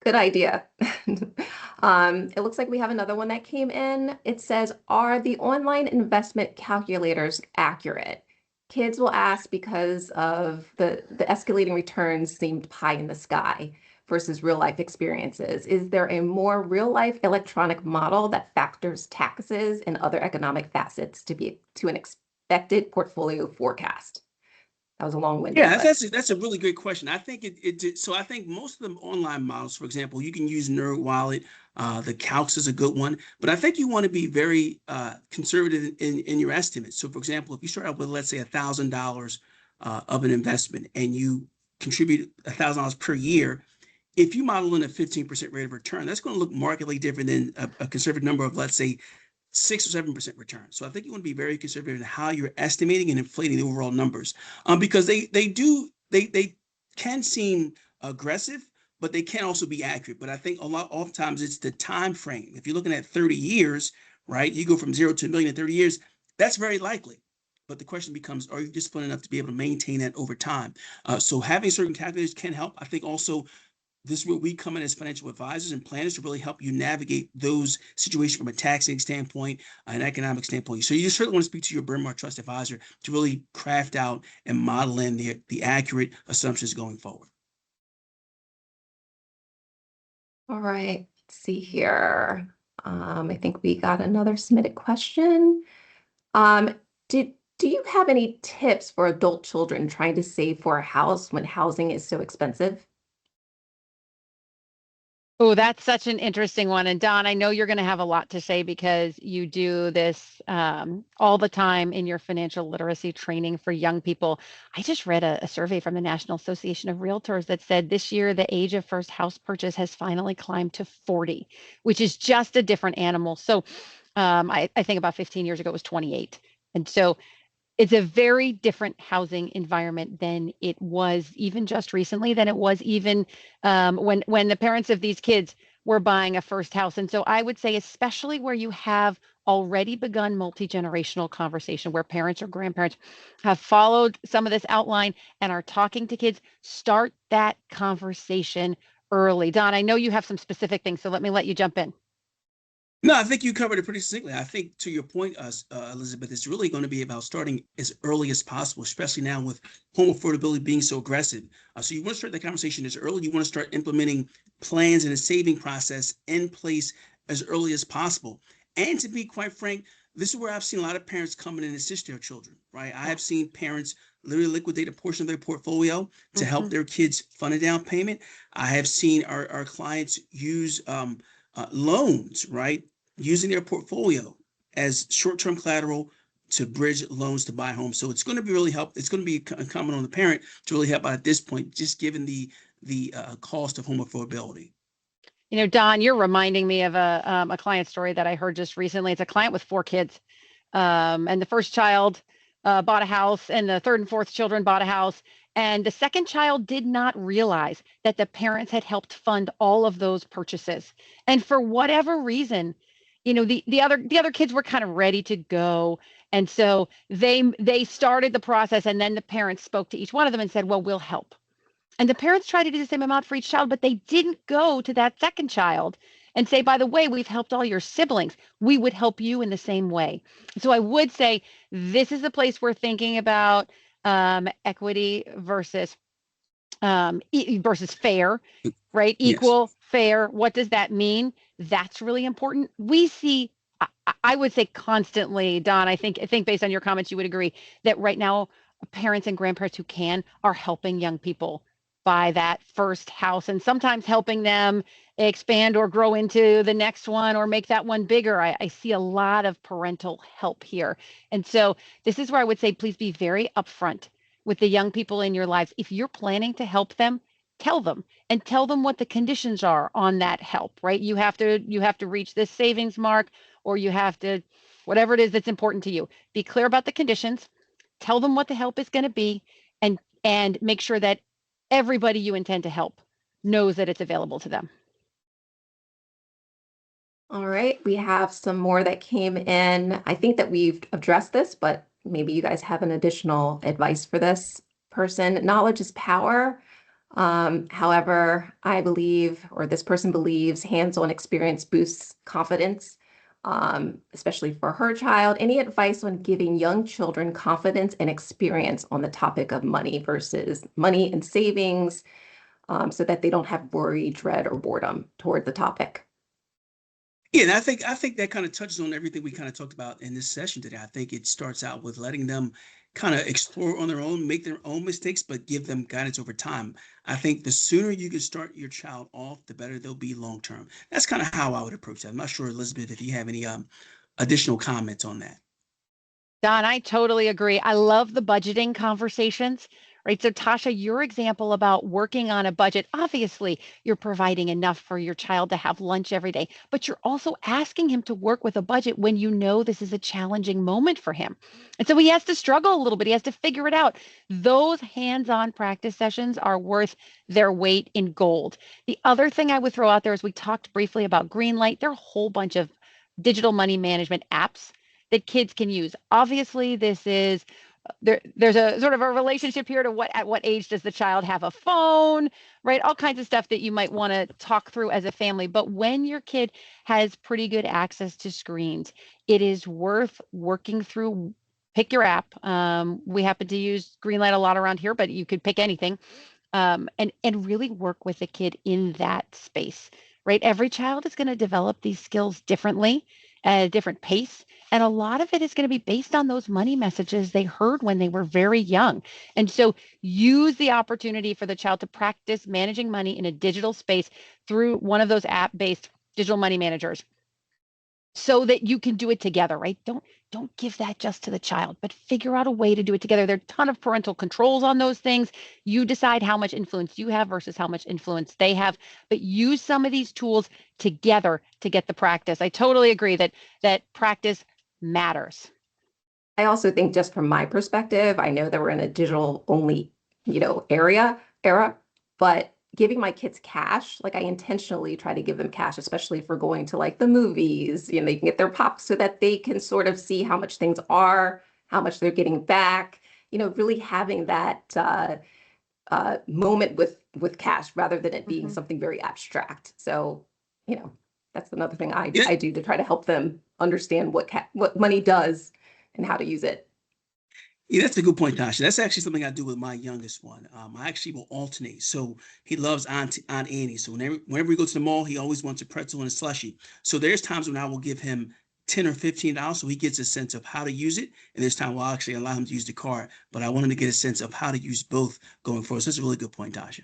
idea. It looks like we have another one that came in. It says, are the online investment calculators accurate? Kids will ask because of the escalating returns seemed pie in the sky versus real life experiences. Is there a more real life electronic model that factors taxes and other economic facets to an expected portfolio forecast? That was a long-winded. Yeah, that's a really great question. I think so I think most of the online models, for example, you can use NerdWallet. The Calcs is a good one, but I think you want to be very conservative in your estimates. So, for example, if you start out with, let's say, $1,000 of an investment and you contribute $1,000 per year, if you model in a 15% rate of return, that's going to look markedly different than a conservative number of, let's say, 6 or 7% return. So I think you want to be very conservative in how you're estimating and inflating the overall numbers, because they can seem aggressive, but they can also be accurate. But I think oftentimes it's the time frame. If you're looking at 30 years, right, you go from 0 to a million in 30 years, that's very likely. But the question becomes, are you disciplined enough to be able to maintain that over time? So having certain calculators can help. I think also this is where we come in as financial advisors and planners to really help you navigate those situations from a taxing standpoint, an economic standpoint. So you certainly want to speak to your Bryn Mawr Trust advisor to really craft out and model in the accurate assumptions going forward. All right, let's see here. I think we got another submitted question. Do you have any tips for adult children trying to save for a house when housing is so expensive? Oh, that's such an interesting one. And Don, I know you're going to have a lot to say because you do this all the time in your financial literacy training for young people. I just read a survey from the National Association of Realtors that said this year the age of first house purchase has finally climbed to 40, which is just a different animal. So I think about 15 years ago it was 28. And so it's a very different housing environment than it was even just recently, than it was even when the parents of these kids were buying a first house. And so I would say, especially where you have already begun multi-generational conversation, where parents or grandparents have followed some of this outline and are talking to kids, start that conversation early. Don, I know you have some specific things, so let me let you jump in. No, I think you covered it pretty succinctly. I think to your point, Elizabeth, it's really going to be about starting as early as possible, especially now with home affordability being so aggressive. So you want to start that conversation as early. You want to start implementing plans and a saving process in place as early as possible. And to be quite frank, this is where I've seen a lot of parents come in and assist their children, right? I have seen parents literally liquidate a portion of their portfolio to help their kids fund a down payment. I have seen our clients use loans, right? Using their portfolio as short-term collateral to bridge loans to buy homes. So it's going to be really help. It's going to be incumbent on the parent to really help out at this point, just given the cost of home affordability. You know, Don, you're reminding me of a client story that I heard just recently. It's a client with 4 kids. And the first child bought a house, and the third and fourth children bought a house. And the second child did not realize that the parents had helped fund all of those purchases. And for whatever reason, you know, the other kids were kind of ready to go. And so they started the process, and then the parents spoke to each one of them and said, well, we'll help. And the parents try to do the same amount for each child, but they didn't go to that second child and say, by the way, we've helped all your siblings. We would help you in the same way. So I would say this is a place we're thinking about equity versus fair, right? Yes. Equal, fair. What does that mean? That's really important. We see, I would say constantly, Don, I think based on your comments, you would agree that right now, parents and grandparents who can are helping young people buy that first house and sometimes helping them expand or grow into the next one or make that one bigger. I see a lot of parental help here. And so this is where I would say, please be very upfront with the young people in your lives. If you're planning to help them, tell them and tell them what the conditions are on that help, right? You have to reach this savings mark, or you have to, whatever it is that's important to you. Be clear about the conditions, tell them what the help is going to be, and make sure that everybody you intend to help knows that it's available to them. All right, we have some more that came in. I think that we've addressed this, but maybe you guys have an additional advice for this person. Knowledge is power. However, I believe, or this person believes, hands-on experience boosts confidence, especially for her child. Any advice on giving young children confidence and experience on the topic of money versus money and savings, so that they don't have worry, dread, or boredom toward the topic? Yeah, and I think that kind of touches on everything we kind of talked about in this session today. I think it starts out with letting them kind of explore on their own, make their own mistakes, but give them guidance over time. I think the sooner you can start your child off, the better they'll be long term. That's kind of how I would approach that. I'm not sure, Elizabeth, if you have any additional comments on that. Don, I totally agree. I love the budgeting conversations, right? So, Tasha, your example about working on a budget, obviously, you're providing enough for your child to have lunch every day, but you're also asking him to work with a budget when you know this is a challenging moment for him. And so he has to struggle a little bit. He has to figure it out. Those hands on practice sessions are worth their weight in gold. The other thing I would throw out there is we talked briefly about Greenlight. There are a whole bunch of digital money management apps that kids can use. Obviously, this is there's a sort of a relationship here to at what age does the child have a phone, right? All kinds of stuff that you might want to talk through as a family. But when your kid has pretty good access to screens, it is worth working through. Pick your app. We happen to use Greenlight a lot around here, but you could pick anything, and really work with a kid in that space, right? Every child is going to develop these skills differently. at a different pace. And a lot of it is going to be based on those money messages they heard when they were very young. And so use the opportunity for the child to practice managing money in a digital space through one of those app-based digital money managers so that you can do it together, right? Don't give that just to the child, but figure out a way to do it together. There are a ton of parental controls on those things. You decide how much influence you have versus how much influence they have, but use some of these tools together to get the practice. I totally agree that practice matters. I also think just from my perspective, I know that we're in a digital only, era, but giving my kids cash, like I intentionally try to give them cash, especially for going to like the movies, they can get their pops so that they can sort of see how much things are, how much they're getting back, really having that moment with cash rather than it being something very abstract. So, that's another thing Yeah, I do to try to help them understand what money does and how to use it. yeah, that's a good point, Tasha. That's actually something I do with my youngest one. I actually will alternate. So he loves Aunt Annie. So whenever we go to the mall, he always wants a pretzel and a slushie. So there's times when I will give him $10 or $15 so he gets a sense of how to use it. And there's time I'll actually allow him to use the card, but I want him to get a sense of how to use both going forward. So that's a really good point, Tasha.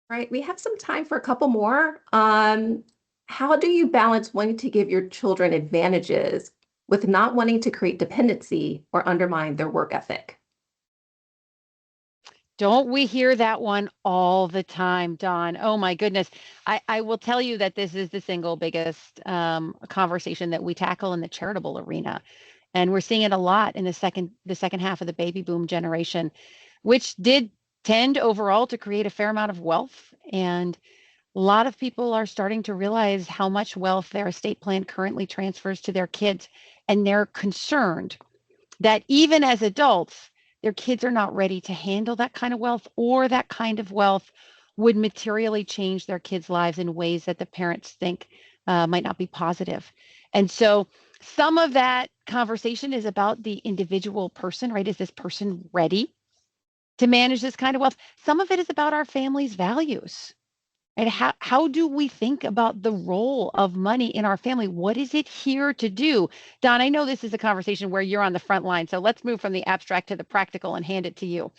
Right. We have some time for a couple more. How do you balance wanting to give your children advantages with not wanting to create dependency or undermine their work ethic? Don't we hear that one all the time, Dawn? Oh my goodness. I will tell you that this is the single biggest conversation that we tackle in the charitable arena. And we're seeing it a lot in the second half of the baby boom generation, which did tend overall to create a fair amount of wealth. And a lot of people are starting to realize how much wealth their estate plan currently transfers to their kids. And they're concerned that even as adults, their kids are not ready to handle that kind of wealth, or that kind of wealth would materially change their kids' lives in ways that the parents think might not be positive. And so some of that conversation is about the individual person, right? Is this person ready to manage this kind of wealth? Some of it is about our family's values. And how do we think about the role of money in our family? What is it here to do? Don, I know this is a conversation where you're on the front line, so let's move from the abstract to the practical and hand it to you.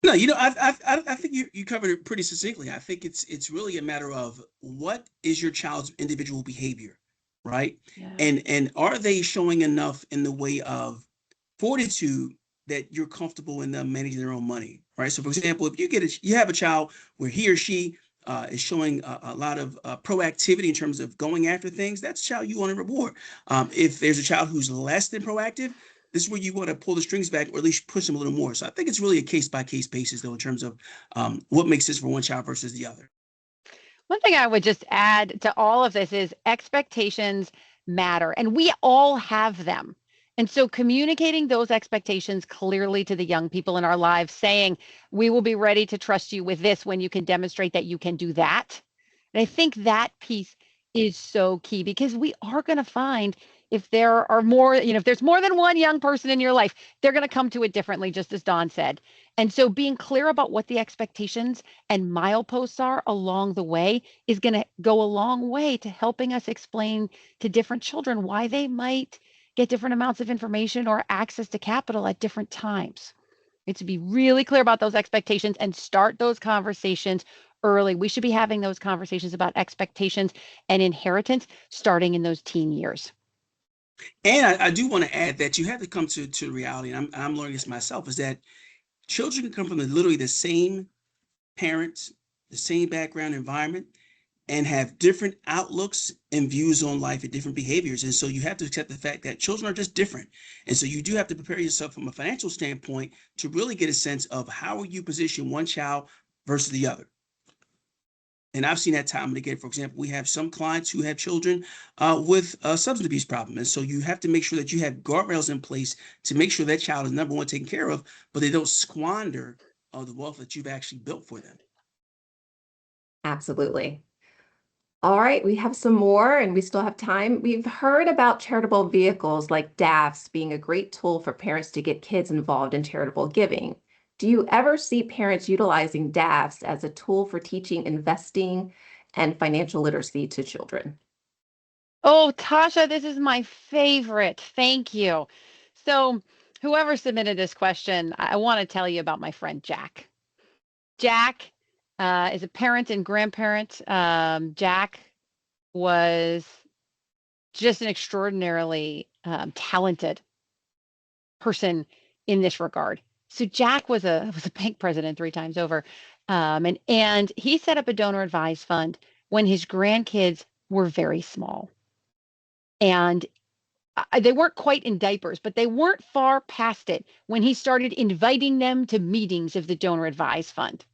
No, I think you covered it pretty succinctly. I think it's really a matter of what is your child's individual behavior, right? Yeah. And are they showing enough in the way of fortitude that you're comfortable in them managing their own money, right? So, for example, if you have a child where he or she is showing a lot of proactivity in terms of going after things, that's a child you want to reward. If there's a child who's less than proactive, this is where you want to pull the strings back or at least push them a little more. So I think it's really a case by case basis, though, in terms of what makes sense for one child versus the other. One thing I would just add to all of this is expectations matter, and we all have them. And so communicating those expectations clearly to the young people in our lives, saying, we will be ready to trust you with this when you can demonstrate that you can do that. And I think that piece is so key, because we are going to find if there are more, if there's more than one young person in your life, they're going to come to it differently, just as Dawn said. And so being clear about what the expectations and mileposts are along the way is going to go a long way to helping us explain to different children why they might get different amounts of information or access to capital at different times. It's to be really clear about those expectations and start those conversations early. We should be having those conversations about expectations and inheritance starting in those teen years. And I do want to add that you have to come to reality, and I'm learning this myself, is that children can come from literally the same parents, the same background environment, and have different outlooks and views on life and different behaviors. And so you have to accept the fact that children are just different. And so you do have to prepare yourself from a financial standpoint to really get a sense of how will you position one child versus the other. And I've seen that time and again. For example, we have some clients who have children with a substance abuse problem. And so you have to make sure that you have guardrails in place to make sure that child is, number one, taken care of, but they don't squander the wealth that you've actually built for them. Absolutely. All right, we have some more and we still have time. We've heard about charitable vehicles like DAFs being a great tool for parents to get kids involved in charitable giving. Do you ever see parents utilizing DAFs as a tool for teaching investing and financial literacy to children? Oh, Tasha, this is my favorite. Thank you. So, whoever submitted this question, I want to tell you about my friend Jack. Jack is a parent and grandparent. Jack was just an extraordinarily talented person in this regard. So Jack was a bank president 3 times over, and he set up a donor advised fund when his grandkids were very small, and they weren't quite in diapers, but they weren't far past it when he started inviting them to meetings of the donor advised fund.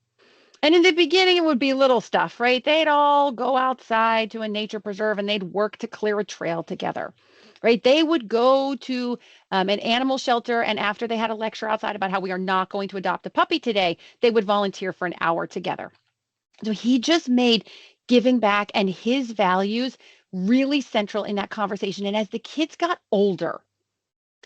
And in the beginning, it would be little stuff, right? They'd all go outside to a nature preserve and they'd work to clear a trail together, right? They would go to an animal shelter. And after they had a lecture outside about how we are not going to adopt a puppy today, they would volunteer for an hour together. So he just made giving back and his values really central in that conversation. And as the kids got older,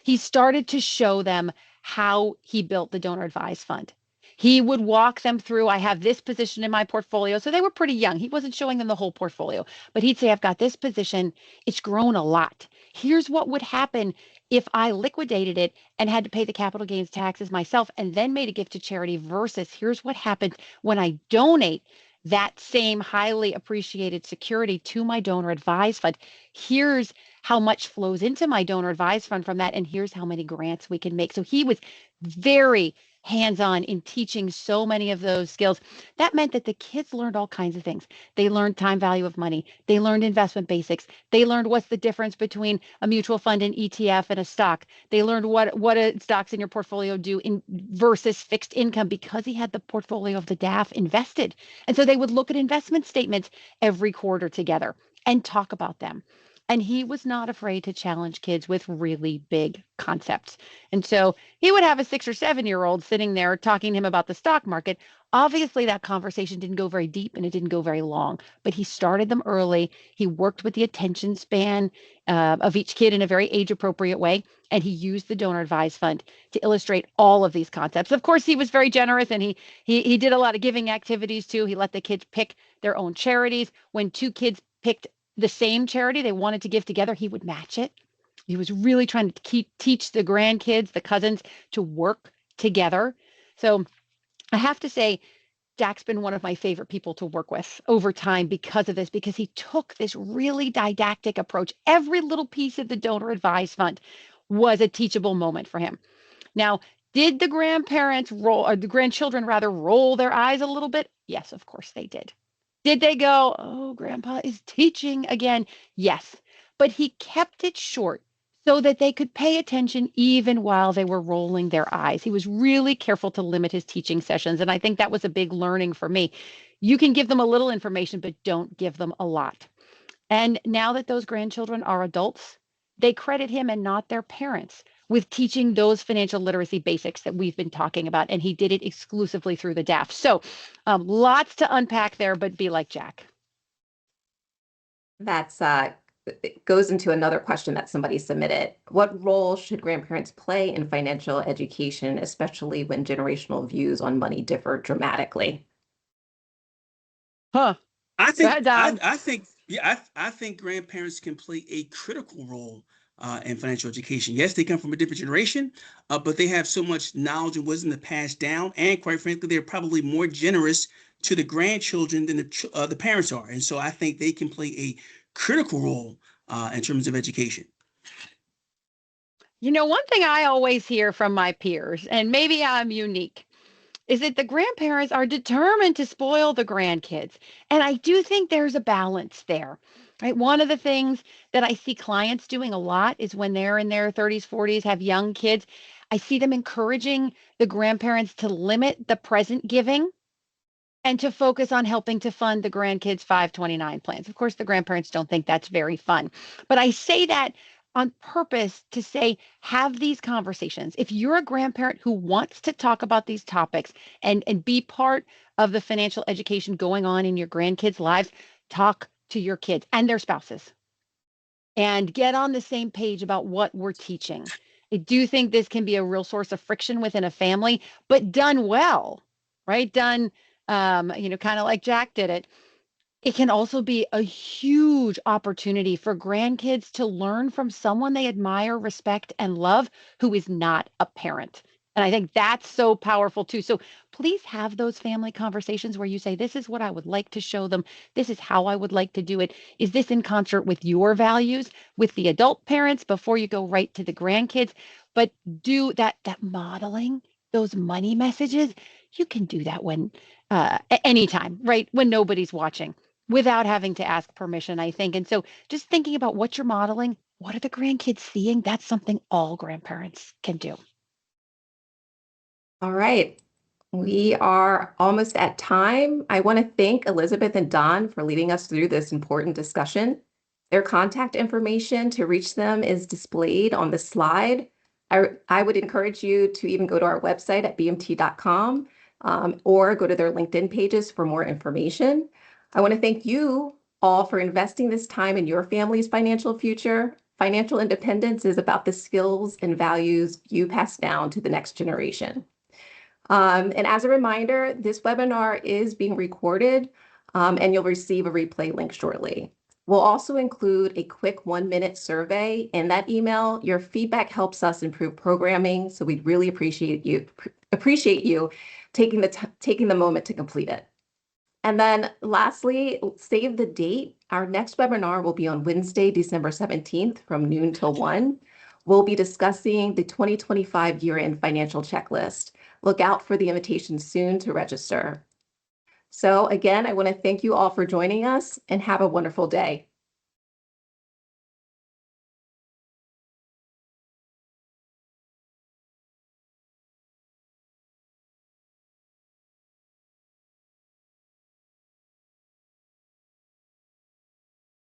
he started to show them how he built the donor advised fund. He would walk them through, I have this position in my portfolio. So they were pretty young. He wasn't showing them the whole portfolio, but he'd say, I've got this position. It's grown a lot. Here's what would happen if I liquidated it and had to pay the capital gains taxes myself and then made a gift to charity versus here's what happens when I donate that same highly appreciated security to my donor advised fund. Here's how much flows into my donor advised fund from that. And here's how many grants we can make. So he was very hands-on in teaching so many of those skills. That meant that the kids learned all kinds of things. They learned time value of money. They learned investment basics. They learned what's the difference between a mutual fund, an ETF, and a stock. They learned what stocks in your portfolio do in versus fixed income because he had the portfolio of the DAF invested. And so they would look at investment statements every quarter together and talk about them. And he was not afraid to challenge kids with really big concepts. And so he would have a 6 or 7-year-old sitting there talking to him about the stock market. Obviously, that conversation didn't go very deep and it didn't go very long, but he started them early. He worked with the attention span of each kid in a very age appropriate way. And he used the donor advised fund to illustrate all of these concepts. Of course, he was very generous and he did a lot of giving activities too. He let the kids pick their own charities. When 2 kids picked the same charity they wanted to give together, he would match it. He was really trying to teach the grandkids, the cousins, to work together. So I have to say, Jack's been one of my favorite people to work with over time because of this, because he took this really didactic approach. Every little piece of the donor advised fund was a teachable moment for him. Now, did the grandparents roll, or the grandchildren rather, roll their eyes a little bit? Yes, of course they did. Did they go, oh, grandpa is teaching again? Yes, but he kept it short so that they could pay attention even while they were rolling their eyes. He was really careful to limit his teaching sessions. And I think that was a big learning for me. You can give them a little information, but don't give them a lot. And now that those grandchildren are adults, they credit him and not their parents with teaching those financial literacy basics that we've been talking about. And he did it exclusively through the DAF. So lots to unpack there, but be like Jack. That's it goes into another question that somebody submitted. What role should grandparents play in financial education, especially when generational views on money differ dramatically? Huh. I Go think ahead, Don. I think grandparents can play a critical role in financial education. Yes, they come from a different generation, but they have so much knowledge and wisdom to pass down, and quite frankly, they're probably more generous to the grandchildren than the parents are. And so I think they can play a critical role in terms of education. You know, one thing I always hear from my peers, and maybe I'm unique, is that the grandparents are determined to spoil the grandkids. And I do think there's a balance there. Right. One of the things that I see clients doing a lot is when they're in their 30s, 40s, have young kids, I see them encouraging the grandparents to limit the present giving and to focus on helping to fund the grandkids' 529 plans. Of course, the grandparents don't think that's very fun, but I say that on purpose to say, have these conversations. If you're a grandparent who wants to talk about these topics and be part of the financial education going on in your grandkids' lives, talk to your kids and their spouses and get on the same page about what we're teaching. I do think this can be a real source of friction within a family, but done well, right? Done, kind of like Jack did it. It can also be a huge opportunity for grandkids to learn from someone they admire, respect, and love who is not a parent. And I think that's so powerful too. So please have those family conversations where you say, this is what I would like to show them. This is how I would like to do it. Is this in concert with your values, with the adult parents before you go right to the grandkids? But do that modeling, those money messages. You can do that when anytime, right? When nobody's watching without having to ask permission, I think. And so just thinking about what you're modeling, what are the grandkids seeing? That's something all grandparents can do. All right. We are almost at time. I want to thank Elizabeth and Don for leading us through this important discussion. Their contact information to reach them is displayed on the slide. I would encourage you to even go to our website at bmt.com or go to their LinkedIn pages for more information. I want to thank you all for investing this time in your family's financial future. Financial independence is about the skills and values you pass down to the next generation. And as a reminder, this webinar is being recorded and you'll receive a replay link shortly. We'll also include a quick 1-minute survey in that email. Your feedback helps us improve programming, so we'd really appreciate you taking the moment to complete it. And then lastly, save the date. Our next webinar will be on Wednesday, December 17th from noon till 1. We'll be discussing the 2025 year-end financial checklist. Look out for the invitation soon to register. So again, I want to thank you all for joining us and have a wonderful day.